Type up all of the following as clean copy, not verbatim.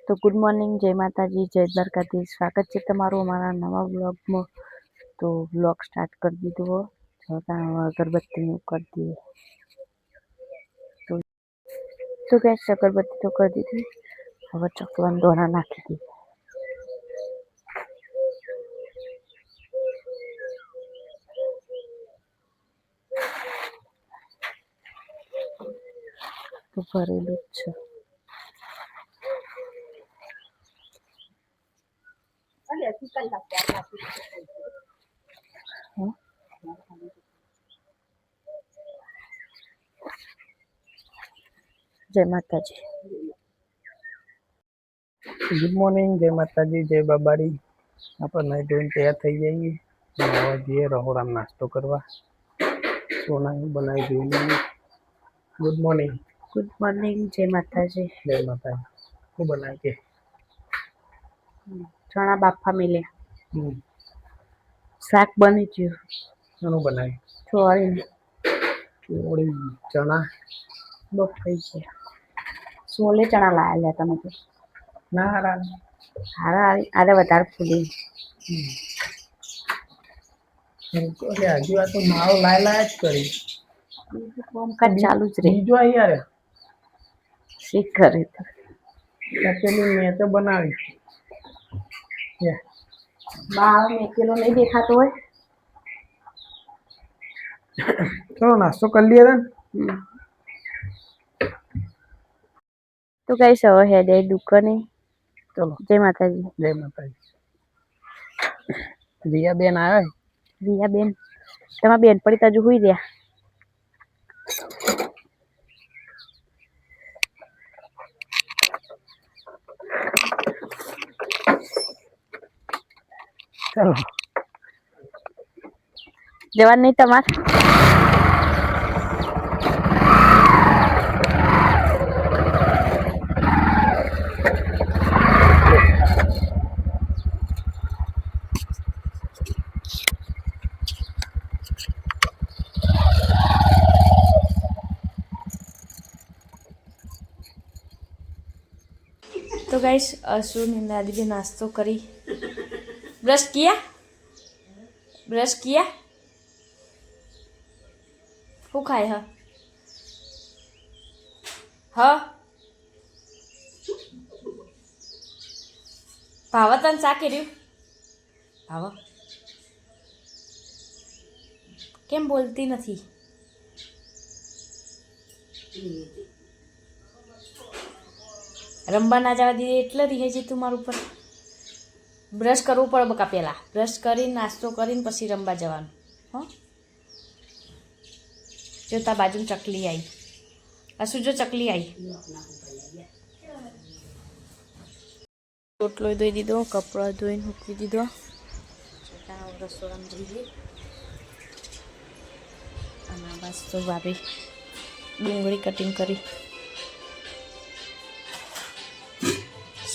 તો good morning, જય માતાજી, જય દ્વારકાધીશ. સ્વાગત છે તમારું અમારા નવા વ્લોગમાં. તો વ્લોગ સ્ટાર્ટ કરી દીધો. અગરબત્તી કરી દઈએ. તો ગેસ અગરબત્તી તો કરી દીધી. હવે ચકલાને દોરા નાખી દઈએ. તો ભરેલું જ છે. જય માતાજી. ગુડ મોર્નિંગ, જય માતાજી, જય બાબારી. આપણે નહીં ધોઈને તૈયાર થઈ જઈએ. નાવા જઈએ રહોડામાં નાસ્તો કરવા. સોનાનું બનાવી જોઈએ. Good morning. ગુડ મોર્નિંગ, જય માતાજી. જય માતાજી. શું બનાવી કે ચણા બાફા મેલ્યા. શાક બની ગયું. શાનું બનાવ્યું? ચોળી ચણા બફાઈ ગયા. સોલે ચણા લાયા તમે તો ના હારા આરે વધારે ફૂલી. હજુ આ તો મારો લાય જ કરી કામકાજ ચાલુ જ રહે. બીજો યાર શીખ કરે તો પેલી મેં તો બનાવી. બાળ મેકેલો નહીં દેખાતો હોય. ચલો નાસ્તો કરી લઈએ. તો કઈ સવા હેડે દુકાને. ચલો. જય માતાજી. જય માતાજી. રિયા બેન આવ્યા. રિયા બેન તમારા બેન પડી તાજુ હુઈ રહ્યા. ચલો જવાનું નહીં તમારે? तो गाइस असू ने दादी भी नाश्तो करी. ब्रश किया? ब्रश किया? શું ખાય? ભાવ તને શાક રહ્યું? ભાવ કેમ બોલતી નથી? રમવા ના જવા દીધી એટલે રહે છે તું મારું ઉપર. બ્રશ કરવું પડે બકા. પહેલાં બ્રશ કરીને નાસ્તો કરીને પછી રમવા જવાનું. હં જો તાર બાજુ ચકલી આવી. હશું જો ચકલી આવી. રોટલો ધોઈ દીધો, કપડાં ધોઈને મૂકી દીધો. રસોડામાં જઈએ. અને બસ તો ભાભી ડુંગળી કટિંગ કરી.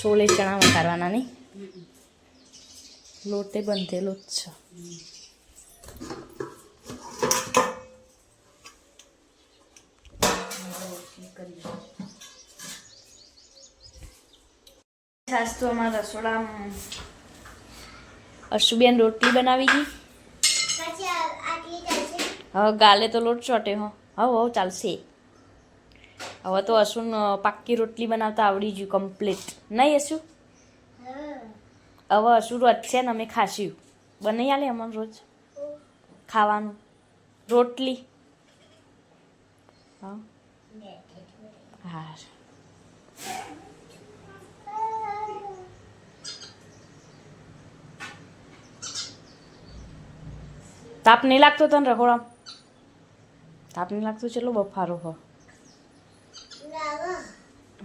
સોલે ચણા વઘારવાના નહીં. લોટે બંધેલો જ છે. ખાસ તો અમારા રસોડામાં અશુબેન રોટલી બનાવી ગઈ. હવે ગાલે તો લોટ ચોટે. હવે ચાલશે. હવે તો અશુન પાક્કી રોટલી બનાવતા આવડી ગયું કમ્પ્લીટ. નહીં અશુ? હવે અશુ રોજ છે ને અમે ખાશું. બનાવી આલે અમને રોજ ખાવાનું રોટલી. હા હા. તાપ નહીં લાગતો તને રખોડામાં? તાપ નહીં લાગતો? ચલો બફારો હો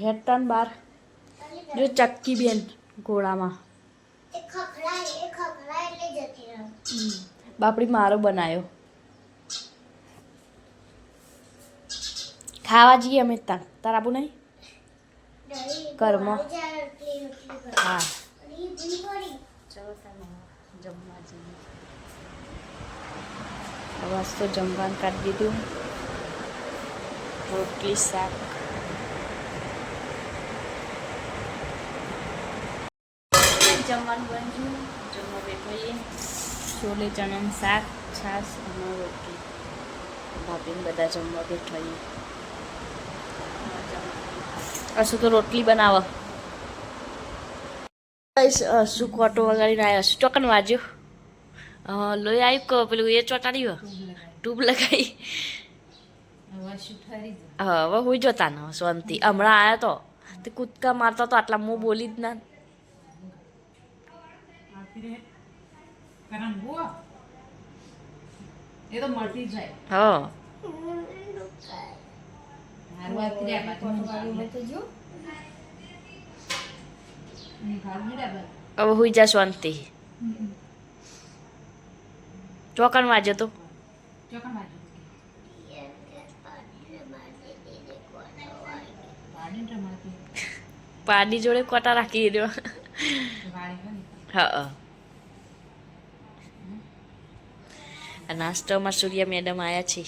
હેડતા ને બહાર. જો ચક્કી બેન ઘોડામાં બાપડી મારો બનાવ્યો. ખાવા જઈએ અમે. તાર આબુ નહીં ઘરમાં? હા ચલો જમવા જઈએ. બસ તો જમવાનું કાઢી દીધું. રોટલી શાક જમવાનું બન્યું, જમવા બેઠોઈએ છોલે ચણાનું શાક, છાશ અને રોટલી. ભાભીને બધા જમવા બેઠોઈએ. હશું તો રોટલી બનાવો. શું કોટો વગાડીને આવ્યો? શું ચોકન વાજ્યો? લોહી આવ્યું કે પેલું એ ચોટાડ્યું? ટ્યુબ લગાવી. હા હવે હુઈ જતા ને શાંતિ. હમણાં આવ્યો તો તે કૂદકા મારતો તો આટલા હું બોલી જ ના. હા હવે હુઈ જા શાંતિ. ચોકન વાજ્યો તો પાડી જોડે કોટા રાખી દો. હા નાસ્તોમાં સૂર્યા મેડમ આવ્યા છે.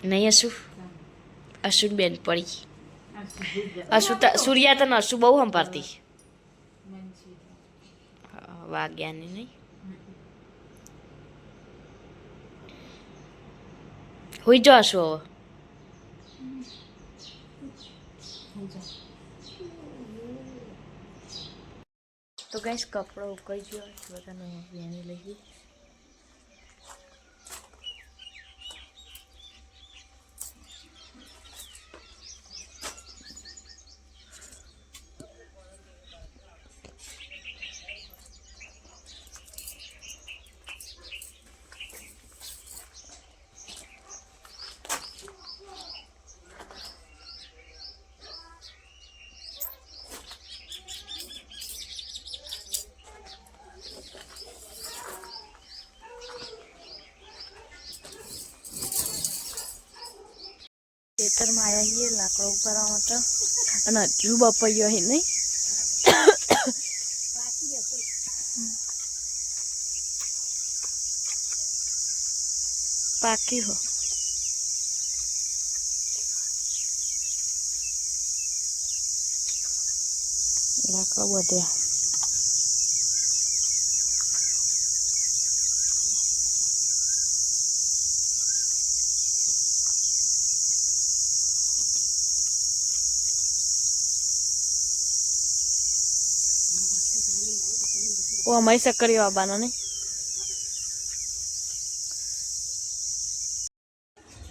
નહીં અશુ અશુ બેન પડી. સૂર્યા તો અશુ બહુ સંભાળતી. વાગ્યાની નહીં હુઈ જો અશુ હવે. તો ગાઈસ કપડો ઉકાઈ ગયો બધાને વેણી લઈ. ખેતરમાં આવ્યા છીએ લાકડો ઉપાડવા માટે અને હજુ બપૈયો અહીં નહીં. પાકી હો લાકડો વધ્યા. ઓ અમારી સક્કરીઓ આવવાનો નહીં.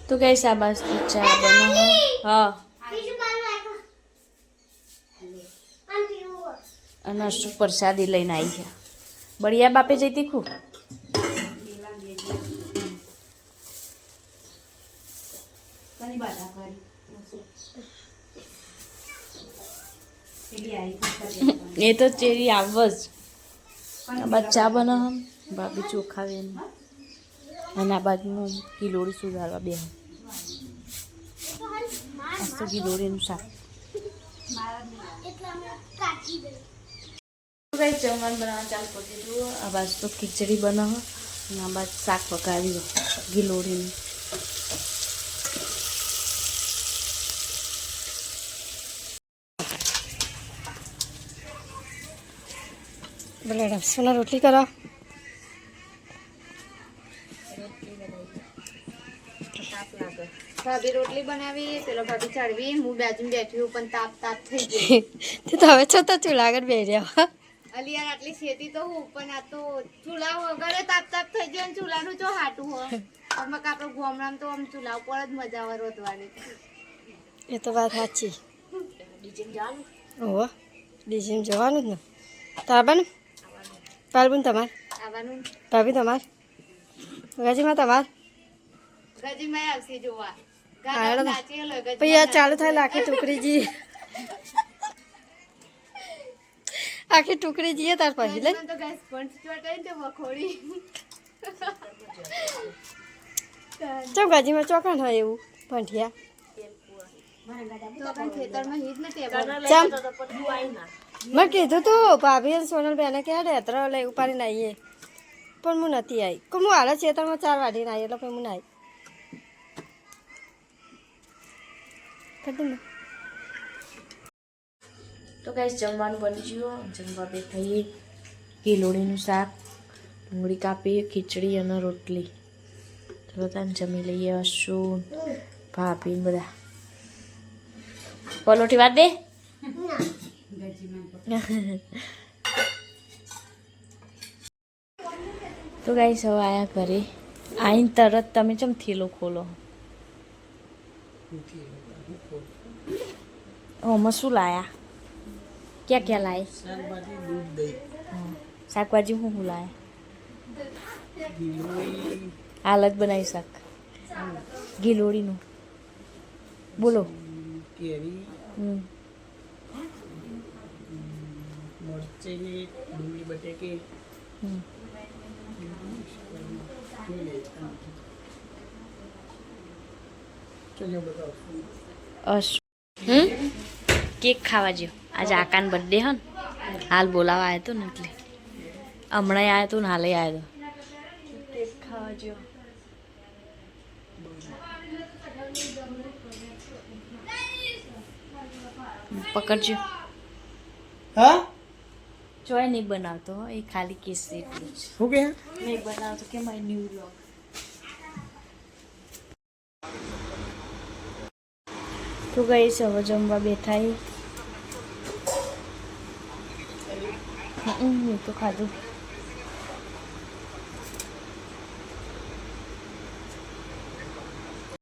તો કઈ શાબાશ ચા બનાવો. હા અને શું પ્રસાદી લઈને આવી છે. બળિયા બાપે જઈ તીખું એ તો ચેરી આવ જ. ચા બનાવ ભાભી ચોખા વેન અને આ બાજુનું ગિલોડી સુધારવા બે મસ્ત ગિલોડીનું શાક. જમવાનું બનાવવા ચાલુ કરી દીધું. આ બાજુ તો ખીચડી બનાવો અને આ બાજુ શાક પકાવ્યું ગિલોડીનું. બોલે સોના રોટલી કરો. ભાભી રોટલી બનાવી, પેલો ભાભી ચડવી, હું બાજુ બેઠી પણ તાપ તાપ થઈ ગઈ. તે તો હવે છો તો ચૂલા આગળ બેસી રહ્યા. અલિયાર આટલી ખેતી તો હું પણ આ તો ચૂલા વગર તાપ તાપ થઈ ગયો ને ચૂલાનું જો હાટું હો. અમે કાપડો ગોમડામાં તો આમ ચૂલા ઉપર જ મજા આવે રોધવાની. એ તો વાત સાચી. ઓહો ડીજીમ જવાનું જ ને. તાબાનું પાલબુન તમાર આવવાનું ભાભી તમાર ગાજીમાં તમાર ગજીમાં આવશે જોવા. પછી આ ચાલુ થાય આખી ટુકડી જઈએ. આખી ટુકડી જઈએ તાર પછી લઈ તો ગેસ પણ ચોટાઈ તો વખોડી. ચમ ગાજીમાં ચોકન હોય એવું પંઠિયા. તો પણ ખેતરમાં હીજ ને ટેબલ ચમ મેં કીધું તું ભાભી સોનલ બેને કે હેડે હેતરો લઈ ઉપાડીને આવીએ પણ હું નથી આવી. કે હું હાલ ખેતરમાં 4 વાઢીને આવી એટલે પછી હું ના આવી. તો ગાઈસ જમવાનું બની ગયું. જમવા બેઠીએ કિલોડીનું શાક, ડુંગળી કાપી, ખીચડી અને રોટલી. ચલો તાન જમી લઈએ. અશ્વિન, ભાભી બધા. પલોઠી વાત દે. તો ગાઈસ હવે આયા ઘરે. આઈને તરત તમે ચમ થેલો ખોલો? ઓમાં શું લાયા? ક્યાં ક્યાં લાય? શાકભાજી, દૂધ, દહીં, શાકભાજી હું લાયા? ગીલોઈ, હાલ જ બનાવી શાક ગીલોડીનું. બોલો. કેરી, હમ મરચી, ડુંગળી, બટેકી. હમ. કેક ખાવા જો. આજે આકાન બર્થડે હન, હાલ બોલાવા આવ્યો હતો ને એટલે હમણાં આવ્યો હતો ને હાલે આવ્યો હતો. કેક ખાવા જો. પકડજો. હા જોય નહીં બનાવતો હો, એ ખાલી કેસ એટલું જ શું કે નહીં બનાવતો. કે મારી ન્યૂ વ્લોગ. તો ગઈ હવે જમવા બેઠા. મેં તો ખાધું.